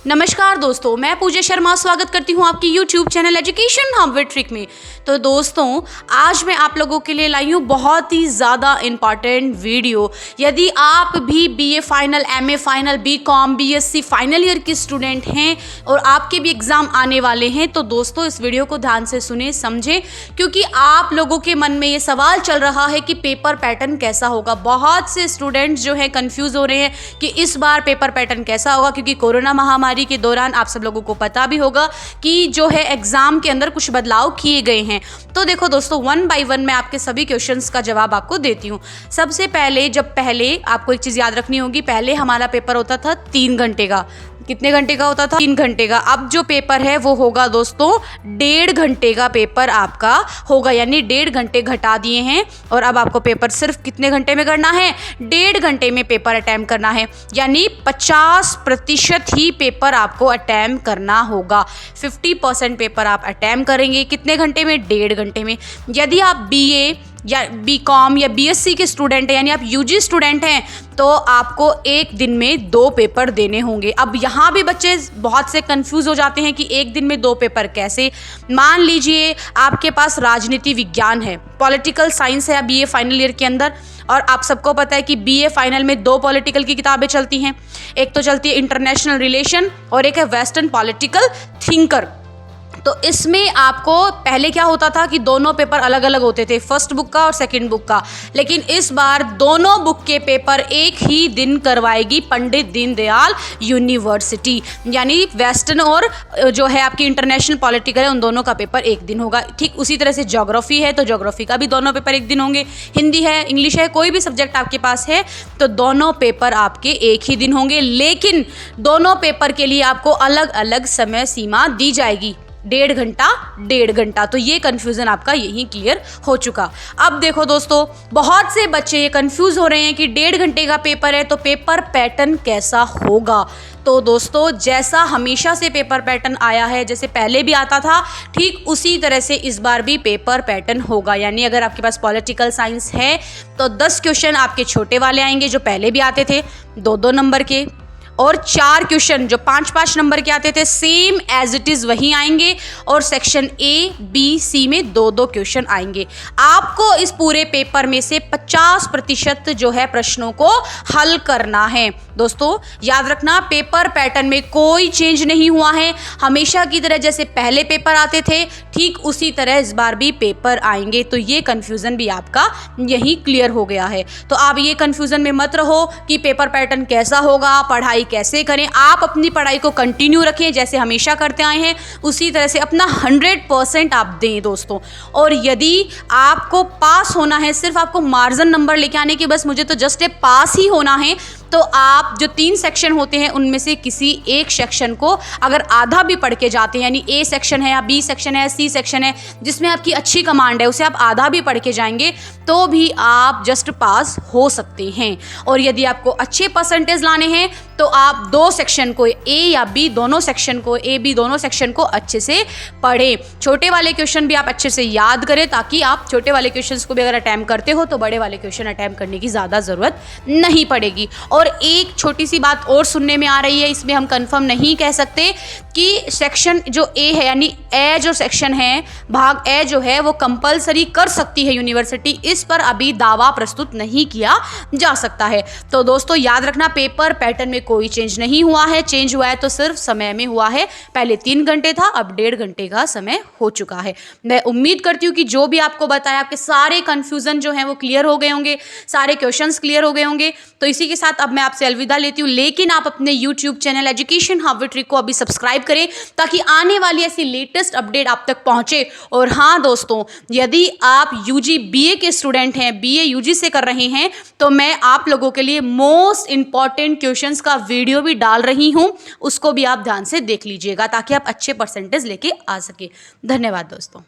नमस्कार दोस्तों, मैं पूजा शर्मा स्वागत करती हूँ आपकी YouTube channel education hub with trick में। तो दोस्तों, आज मैं आप लोगों के लिए लाई हूँ बहुत ही ज़्यादा इम्पॉर्टेंट वीडियो। यदि आप भी BA final, MA final, BCom, BSc final year के स्टूडेंट हैं और आपके भी एग्ज़ाम आने वाले हैं, तो दोस्तों इस वीडियो को ध्यान से सुने समझें, क्योंकि आप लोगों के मन में ये सवाल चल रहा है कि पेपर पैटर्न कैसा होगा। बहुत से स्टूडेंट्स जो है कन्फ्यूज़ हो रहे हैं कि इस बार पेपर पैटर्न कैसा होगा, क्योंकि कोरोना महामारी के दौरान आप सब लोगों को पता भी होगा कि जो है एग्जाम के अंदर कुछ बदलाव किए गए हैं। तो देखो दोस्तों, वन बाय वन मैं आपके सभी क्वेश्चंस का जवाब आपको देती हूँ। सबसे पहले आपको एक चीज़ याद रखनी होगी, पहले हमारा पेपर होता था 3 घंटे का। कितने घंटे का होता था? 3 घंटे का। अब जो पेपर है वो होगा दोस्तों 1.5 घंटे का पेपर आपका होगा, यानी 1.5 घंटे घटा दिए हैं और अब आपको पेपर सिर्फ कितने घंटे में करना है? 1.5 घंटे में पेपर अटेम्प्ट करना है, यानी 50% ही पेपर आपको अटेम्प्ट करना होगा। 50% पेपर आप अटेम्प्ट करेंगे कितने घंटे में? 1.5 घंटे में। यदि आप BA या BCom या BSc के स्टूडेंट हैं, यानी आप UG स्टूडेंट हैं, तो आपको एक दिन में 2 पेपर देने होंगे। अब यहाँ भी बच्चे बहुत से कंफ्यूज हो जाते हैं कि एक दिन में 2 पेपर कैसे। मान लीजिए आपके पास राजनीति विज्ञान है, पॉलिटिकल साइंस है BA फाइनल ईयर के अंदर, और आप सबको पता है कि BA फाइनल में 2 पॉलिटिकल की किताबें चलती हैं। एक तो चलती है इंटरनेशनल रिलेशन और एक है वेस्टर्न पॉलिटिकल थिंकर। तो इसमें आपको पहले क्या होता था कि दोनों पेपर अलग अलग होते थे, फर्स्ट बुक का और सेकंड बुक का, लेकिन इस बार दोनों बुक के पेपर एक ही दिन करवाएगी पंडित दीनदयाल यूनिवर्सिटी, यानी वेस्टर्न और जो है आपकी इंटरनेशनल पॉलिटिकल है, उन दोनों का पेपर एक दिन होगा। ठीक उसी तरह से ज्योग्राफी है तो ज्योग्राफी का भी दोनों पेपर एक दिन होंगे। हिंदी है, इंग्लिश है, कोई भी सब्जेक्ट आपके पास है तो दोनों पेपर आपके एक ही दिन होंगे, लेकिन दोनों पेपर के लिए आपको अलग अलग समय सीमा दी जाएगी। 1.5 घंटा। तो ये कन्फ्यूज़न आपका यही क्लियर हो चुका। अब देखो दोस्तों, बहुत से बच्चे ये कन्फ्यूज़ हो रहे हैं कि 1.5 घंटे का पेपर है तो पेपर पैटर्न कैसा होगा। तो दोस्तों, जैसा हमेशा से पेपर पैटर्न आया है, जैसे पहले भी आता था, ठीक उसी तरह से इस बार भी पेपर पैटर्न होगा। यानी अगर आपके पास पॉलिटिकल साइंस है तो 10 क्वेश्चन आपके छोटे वाले आएंगे जो पहले भी आते थे 2-2 नंबर के, और 4 क्वेश्चन जो 5-5 नंबर के आते थे सेम एज इट इज़ वही आएंगे, और सेक्शन A, B, C में 2-2 क्वेश्चन आएंगे। आपको इस पूरे पेपर में से 50% जो है प्रश्नों को हल करना है। दोस्तों याद रखना, पेपर पैटर्न में कोई चेंज नहीं हुआ है। हमेशा की तरह जैसे पहले पेपर आते थे ठीक उसी तरह इस बार भी पेपर आएंगे। तो ये कन्फ्यूज़न भी आपका यही क्लियर हो गया है। तो आप ये कन्फ्यूज़न में मत रहो कि पेपर पैटर्न कैसा होगा, पढ़ाई कैसे करें। आप अपनी पढ़ाई को कंटिन्यू रखें जैसे हमेशा करते आए हैं, उसी तरह से अपना 100% आप दें दोस्तों। और यदि आपको पास होना है, सिर्फ आपको मार्जिन नंबर लेके आने की, बस मुझे तो जस्ट ए पास ही होना है, तो आप जो 3 सेक्शन होते हैं उनमें से किसी एक सेक्शन को अगर आधा भी पढ़ के जाते हैं, यानी A सेक्शन है या B सेक्शन है, C सेक्शन है जिसमें आपकी अच्छी कमांड है, उसे आप आधा भी पढ़ के जाएंगे तो भी आप जस्ट पास हो सकते हैं। और यदि आपको अच्छे परसेंटेज लाने हैं तो आप 2 सेक्शन को, A या B दोनों सेक्शन को, A B दोनों सेक्शन को अच्छे से पढ़ें। छोटे वाले क्वेश्चन भी आप अच्छे से याद करें, ताकि आप छोटे वाले क्वेश्चंस को भी अगर अटैम्प्ट करते हो तो बड़े वाले क्वेश्चन अटैम्प्ट करने की ज़्यादा ज़रूरत नहीं पड़ेगी। और एक छोटी सी बात और सुनने में आ रही है, इसमें हम कंफर्म नहीं कह सकते कि सेक्शन जो A है, यानी A जो सेक्शन है, भाग A जो है, वो कंपलसरी कर सकती है यूनिवर्सिटी। इस पर अभी दावा प्रस्तुत नहीं किया जा सकता है। तो दोस्तों याद रखना, पेपर पैटर्न में कोई चेंज नहीं हुआ है। चेंज हुआ है तो सिर्फ समय में हुआ है। पहले 3 घंटे था, अब 1.5 घंटे का समय हो चुका है। मैं उम्मीद करती हूँ कि जो भी आपको बताया, आपके सारे कन्फ्यूज़न जो हैं वो क्लियर हो गए होंगे, सारे क्वेश्चंस क्लियर हो गए होंगे। तो इसी के साथ अब मैं आपसे अलविदा लेती हूँ, लेकिन आप अपने YouTube channel education hub with trick को अभी सब्सक्राइब करें ताकि आने वाली ऐसी लेटेस्ट अपडेट आप तक पहुँचे। और हाँ दोस्तों, यदि आप UG BA के स्टूडेंट हैं, BA UG से कर रहे हैं, तो मैं आप लोगों के लिए मोस्ट इंपॉर्टेंट क्वेश्चंस का वीडियो भी डाल रही हूँ, उसको भी आप ध्यान से देख लीजिएगा ताकि आप अच्छे परसेंटेज लेके आ सके। धन्यवाद दोस्तों।